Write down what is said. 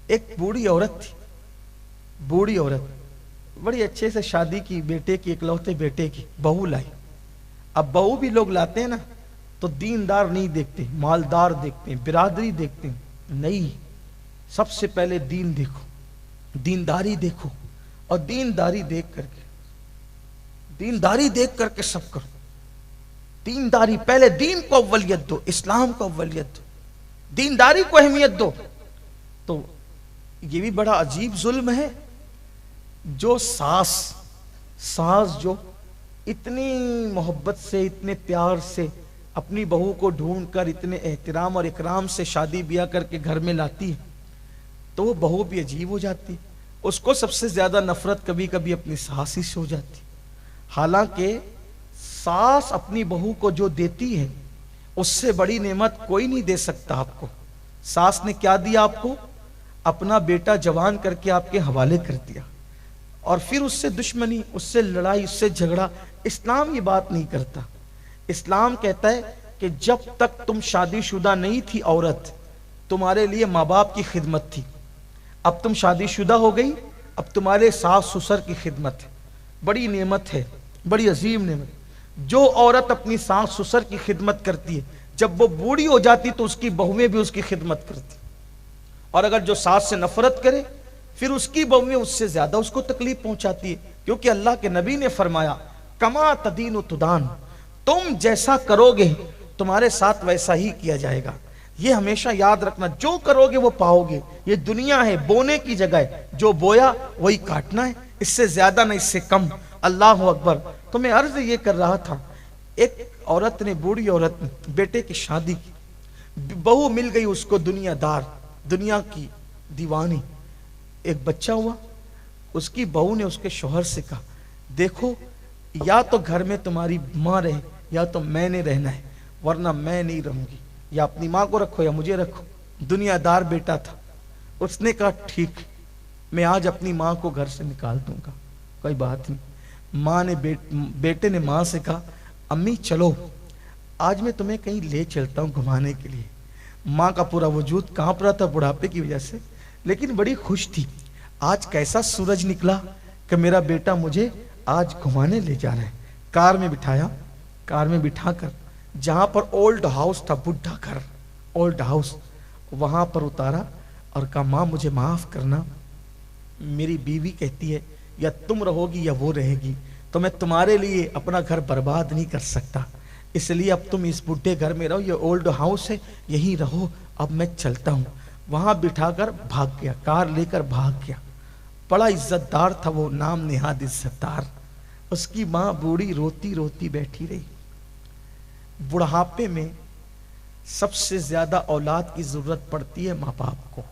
ایک بوڑھی عورت تھی، بوڑھی عورت بڑی اچھے سے شادی کی، بیٹے کی، اکلوتے بیٹے کی بہو لائی۔ اب بہو بھی لوگ لاتے ہیں نا تو دیندار نہیں دیکھتے، مالدار دیکھتے ہیں، برادری دیکھتے ہیں، نہیں، سب سے پہلے دین دیکھو، دینداری دیکھو، اور دینداری دیکھ کر کے سب کرو۔ دینداری پہلے، دین کو اولیت دو، اسلام کو اولیت دو، دینداری کو اہمیت دو۔ تو یہ بھی بڑا عجیب ظلم ہے، جو ساس جو اتنی محبت سے، اتنے پیار سے اپنی بہو کو ڈھونڈ کر، اتنے احترام اور اکرام سے شادی بیاہ کر کے گھر میں لاتی ہے، تو وہ بہو بھی عجیب ہو جاتی، اس کو سب سے زیادہ نفرت کبھی کبھی اپنی ساس ہی سے ہو جاتی۔ حالانکہ ساس اپنی بہو کو جو دیتی ہے اس سے بڑی نعمت کوئی نہیں دے سکتا آپ کو۔ ساس نے کیا دیا آپ کو؟ اپنا بیٹا جوان کر کے آپ کے حوالے کر دیا، اور پھر اس سے دشمنی، اس سے لڑائی، اس سے جھگڑا۔ اسلام یہ بات نہیں کرتا۔ اسلام کہتا ہے کہ جب تک تم شادی شدہ نہیں تھی عورت، تمہارے لیے ماں باپ کی خدمت تھی، اب تم شادی شدہ ہو گئی، اب تمہارے ساس سسر کی خدمت ہے۔ بڑی نعمت ہے، بڑی عظیم نعمت۔ جو عورت اپنی ساس سسر کی خدمت کرتی ہے، جب وہ بوڑھی ہو جاتی تو اس کی بہویں بھی اس کی خدمت کرتی، اور اگر جو ساس سے نفرت کرے پھر اس کی بہویں اس سے زیادہ اس کو تکلیف پہنچاتی ہے، کیونکہ اللہ کے نبی نے فرمایا کما تدین تدان، تم جیسا کرو گے تمہارے ساتھ ویسا ہی کیا جائے گا۔ یہ ہمیشہ یاد رکھنا، جو کرو گے وہ پاؤ گے۔ یہ دنیا ہے، بونے کی جگہ ہے، جو بویا وہی کاٹنا ہے، اس سے زیادہ نہ اس سے کم۔ اللہ اکبر۔ تو میں عرض یہ کر رہا تھا، ایک عورت نے، بوڑھی عورت نے بیٹے کی شادی کی، بہو مل گئی اس کو دنیا دار، دنیا کی دیوانی، ایک بچہ ہوا۔ اس کی بہو نے اس کے شوہر سے کہا دیکھو، یا تو گھر میں تمہاری ماں رہے یا تو میں نے رہنا ہے، ورنہ میں نہیں رہوں گی، یا اپنی ماں کو رکھو یا مجھے رکھو۔ دنیا دار بیٹا تھا، اس نے کہا ٹھیک، میں آج اپنی ماں کو گھر سے نکال دوں گا، کوئی بات نہیں۔ ماں نے بیٹے نے ماں سے کہا امی چلو، آج میں تمہیں کہیں لے چلتا ہوں گھمانے کے لیے۔ ماں کا پورا وجود کانپ رہا تھا بڑھاپے کی وجہ سے، لیکن بڑی خوش تھی، آج کیسا سورج نکلا کہ میرا بیٹا مجھے آج گھمانے لے جا رہا ہے۔ کار میں بٹھایا، کار میں بٹھا کر جہاں پر اولڈ ہاؤس تھا، بڈھا گھر، اولڈ ہاؤس، وہاں پر اتارا اور کہا ماں مجھے معاف کرنا، میری بیوی کہتی ہے یا تم رہو گی یا وہ رہے گی، تو میں تمہارے لیے اپنا گھر برباد نہیں کر سکتا، اس لیے اب تم اس بڈھے گھر میں رہو، یہ اولڈ ہاؤس ہے، یہیں رہو، اب میں چلتا ہوں۔ وہاں بٹھا کر بھاگ گیا، کار لے کر بھاگ گیا۔ بڑا عزت دار تھا وہ، نام نہاد عزت دار۔ اس کی ماں بوڑھی روتی روتی بیٹھی رہی۔ بڑھاپے میں سب سے زیادہ اولاد کی ضرورت پڑتی ہے ماں باپ کو۔